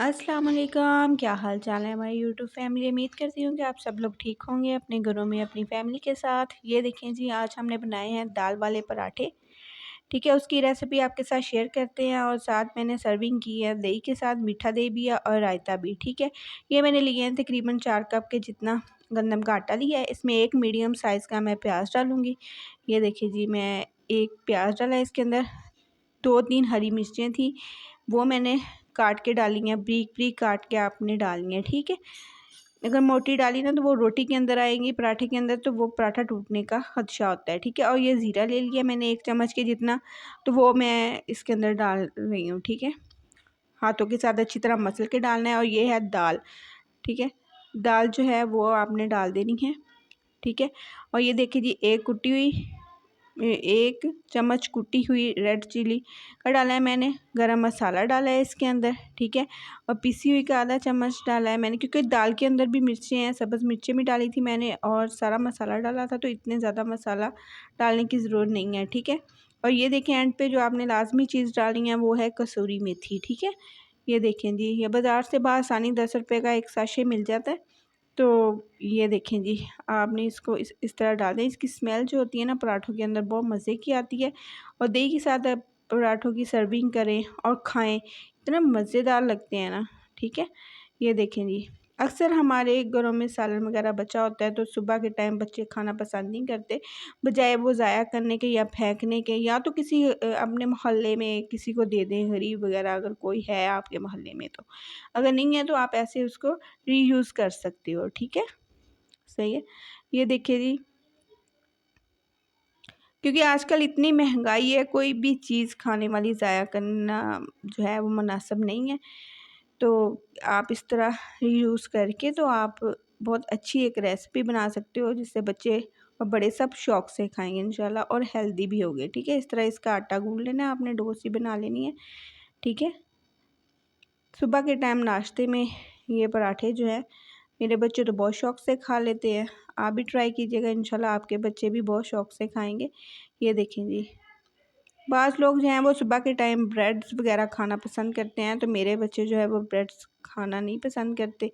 अस्सलाम वालेकुम, क्या हाल चाल है हमारी यूट्यूब फैमिली। उम्मीद करती हूँ कि आप सब लोग ठीक होंगे अपने घरों में अपनी फैमिली के साथ। ये देखें जी, आज हमने बनाए हैं दाल वाले पराठे। ठीक है, उसकी रेसिपी आपके साथ शेयर करते हैं। और साथ मैंने सर्विंग की है दही के साथ, मीठा दही भी है और रायता भी। ठीक है, ये मैंने लिए हैं तकरीबन 4 कप के जितना गंदम का आटा लिया है। इसमें एक मीडियम साइज़ का मैं प्याज डालूँगी। ये देखिए जी, मैं एक प्याज डाला है इसके अंदर। 2-3 हरी मिर्चें थी, वो मैंने काट के डाली हैं, ब्रीक ब्रीक काट के आपने डालनी है। ठीक है, अगर मोटी डाली ना तो वो रोटी के अंदर आएंगी, पराठे के अंदर, तो वो पराठा टूटने का खदशा होता है। ठीक है, और ये ज़ीरा ले लिया मैंने 1 चम्मच के जितना, तो वो मैं इसके अंदर डाल रही हूँ। ठीक है, हाथों के साथ अच्छी तरह मसल के डालना है। और ये है दाल। ठीक है, दाल जो है वो आपने डाल देनी है। ठीक है, और ये देखिए जी, एक कुटी हुई 1 चम्मच कुटी हुई रेड चिली का डाला है मैंने। गरम मसाला डाला है इसके अंदर। ठीक है, और पिसी हुई का आधा चम्मच डाला है मैंने, क्योंकि दाल के अंदर भी मिर्चें हैं, सब्ज़ मिर्चें भी डाली थी मैंने और सारा मसाला डाला था, तो इतने ज़्यादा मसाला डालने की ज़रूरत नहीं है। ठीक है, और ये देखें, एंड पे जो आपने लाजमी चीज़ डालनी है वो है कसूरी मेथी। ठीक है, ये देखें जी, ये बाज़ार से बासानी 10 रुपये का एक साशे मिल जाता है। तो ये देखें जी, आपने इसको इस तरह डाल दें। इसकी स्मेल जो होती है ना पराठों के अंदर, बहुत मज़े की आती है। और दही के साथ आप पराठों की सर्विंग करें और खाएं, इतना मज़ेदार लगते हैं ना। ठीक है, ये देखें जी, अक्सर हमारे घरों में सालन वगैरह बचा होता है, तो सुबह के टाइम बच्चे खाना पसंद नहीं करते। बजाय वो ज़ाया करने के या फेंकने के, या तो किसी अपने मोहल्ले में किसी को दे दें, गरीब वगैरह अगर कोई है आपके मोहल्ले में तो। अगर नहीं है तो आप ऐसे उसको रीयूज़ कर सकते हो। ठीक है, सही है। ये देखिए जी, क्योंकि आजकल इतनी महंगाई है, कोई भी चीज़ खाने वाली ज़ाया करना जो है वो मुनासिब नहीं है। तो आप इस तरह रीयूज़ करके तो आप बहुत अच्छी एक रेसिपी बना सकते हो, जिससे बच्चे और बड़े सब शौक़ से खाएँगे इंशाल्लाह, और हेल्दी भी होगे। ठीक है, इस तरह इसका आटा गूँध लेना है आपने, डो सी बना लेनी है। ठीक है, सुबह के टाइम नाश्ते में ये पराठे जो है, मेरे बच्चे तो बहुत शौक़ से खा लेते हैं। आप भी ट्राई कीजिएगा, इंशाल्लाह आपके बच्चे भी बहुत शौक़ से खाएंगे। ये देखें जी, बाज़ लोग जो हैं वो सुबह के टाइम ब्रेड्स वगैरह खाना पसंद करते हैं, तो मेरे बच्चे जो है वो ब्रेड्स खाना नहीं पसंद करते।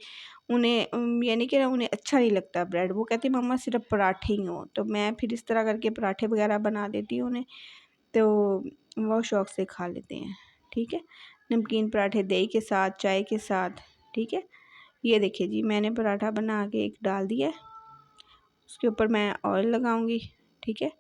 उन्हें यानी कि उन्हें अच्छा नहीं लगता ब्रेड, वो कहते हैं मम्मा सिर्फ पराठे ही हों। तो मैं फिर इस तरह करके पराठे वगैरह बना देती हूँ उन्हें, तो वो शौक़ से खा लेते हैं। ठीक है, नमकीन पराठे दही के साथ, चाय के साथ। ठीक है, ये देखिए जी, मैंने पराठा बना के एक डाल दिया है, उसके ऊपर मैं ऑयल लगाऊंगी। ठीक है,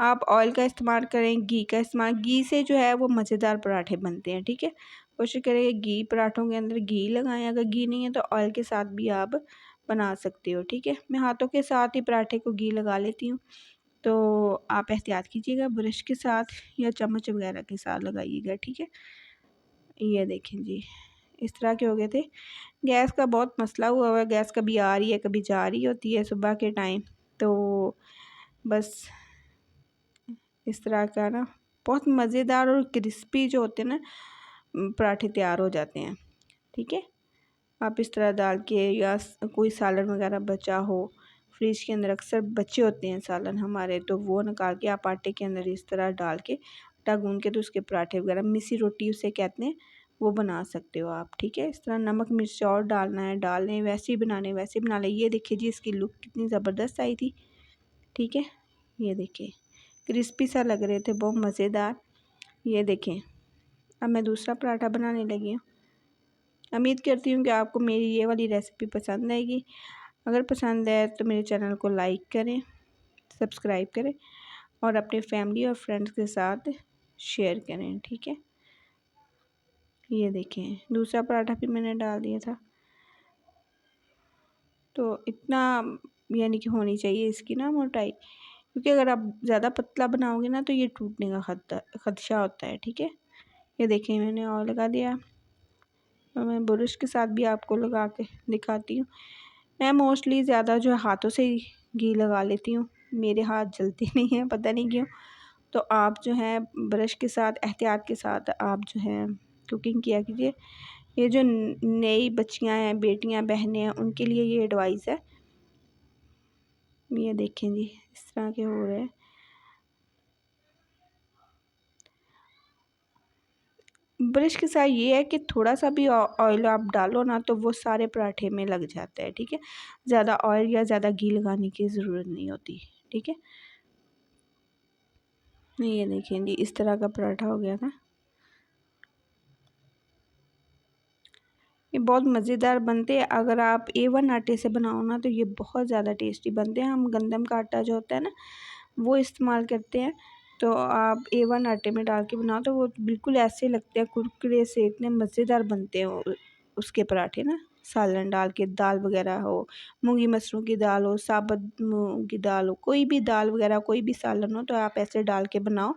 आप ऑयल का इस्तेमाल करें, घी का इस्तेमाल, घी से जो है वो मज़ेदार पराठे बनते हैं। ठीक है, कोशिश करें घी, पराठों के अंदर घी लगाएं। अगर घी नहीं है तो ऑयल के साथ भी आप बना सकते हो। ठीक है, मैं हाथों के साथ ही पराठे को घी लगा लेती हूँ, तो आप एहतियात कीजिएगा, ब्रश के साथ या चम्मच वगैरह के साथ लगाइएगा। ठीक है, ये देखें जी, इस तरह के हो गए थे। गैस का बहुत मसला हुआ है, गैस कभी आ रही है कभी जा रही होती है सुबह के टाइम, तो बस इस तरह का ना बहुत मज़ेदार और क्रिस्पी जो होते हैं ना पराठे तैयार हो जाते हैं। ठीक है, आप इस तरह डाल के, या कोई सालन वगैरह बचा हो फ्रिज के अंदर, अक्सर बच्चे होते हैं सालन हमारे, तो वो निकाल के आप आटे के अंदर इस तरह डाल के, आटा गूँध के, तो उसके पराठे वगैरह, मिस्सी रोटी उसे कहते हैं, वो बना सकते हो आप। ठीक है, इस तरह नमक मिर्च और डालना है, डाल लें, वैसे ही बनाने वैसे ही बना लें। ये देखिए जी, इसकी लुक कितनी ज़बरदस्त आई थी। ठीक है, ये देखिए, क्रिस्पी सा लग रहे थे, बहुत मज़ेदार। ये देखें, अब मैं दूसरा पराठा बनाने लगी हूँ। उम्मीद करती हूँ कि आपको मेरी ये वाली रेसिपी पसंद आएगी। अगर पसंद है तो मेरे चैनल को लाइक करें, सब्सक्राइब करें और अपने फैमिली और फ्रेंड्स के साथ शेयर करें। ठीक है, ये देखें, दूसरा पराठा भी मैंने डाल दिया था। तो इतना यानी कि होनी चाहिए इसकी ना मोटाई, क्योंकि अगर आप ज़्यादा पतला बनाओगे ना तो ये टूटने का खदशा होता है। ठीक है, ये देखें, मैंने और लगा दिया, और मैं ब्रश के साथ भी आपको लगा के दिखाती हूँ। मैं मोस्टली ज़्यादा जो है हाथों से ही घी लगा लेती हूँ, मेरे हाथ जलते नहीं हैं, पता नहीं क्यों। तो आप जो है ब्रश के साथ, एहतियात के साथ आप जो है कुकिंग किया कीजिए। ये जो नई बच्चियाँ हैं, बेटियाँ, बहनें हैं, उनके लिए ये एडवाइस है। ये देखें जी, इस तरह के हो रहे हैं। ब्रश के साथ ये है कि थोड़ा सा भी ऑयल आप डालो ना तो वो सारे पराठे में लग जाता है, ठीक है। ज़्यादा ऑयल या ज़्यादा घी लगाने की ज़रूरत नहीं होती, ठीक है। ये देखिए जी, इस तरह का पराठा हो गया था। ये बहुत मज़ेदार बनते हैं। अगर आप A1 आटे से बनाओ ना तो ये बहुत ज़्यादा टेस्टी बनते हैं। हम गंदम का आटा जो होता है ना वो इस्तेमाल करते हैं, तो आप A1 आटे में डाल के बनाओ तो वो बिल्कुल ऐसे लगते हैं कुरकुरे से, इतने मज़ेदार बनते हैं उसके पराठे ना। सालन डाल के, दाल वगैरह हो, मूंगी मसरों की दाल हो, साबुत मूंग की दाल हो, कोई भी दाल वगैरह, कोई भी सालन हो, तो आप ऐसे डाल के बनाओ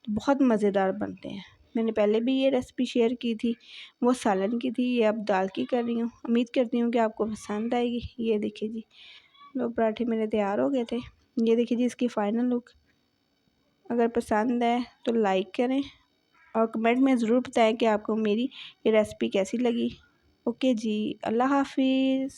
तो बहुत मज़ेदार बनते हैं। मैंने पहले भी ये रेसिपी शेयर की थी, वो सालन की थी, ये अब दाल की कर रही हूँ। उम्मीद करती हूँ कि आपको पसंद आएगी। ये देखिए जी, लो पराठे मेरे तैयार हो गए थे। ये देखिए जी इसकी फ़ाइनल लुक। अगर पसंद है तो लाइक करें और कमेंट में ज़रूर बताएं कि आपको मेरी ये रेसिपी कैसी लगी। ओके जी, अल्लाह हाफिज़।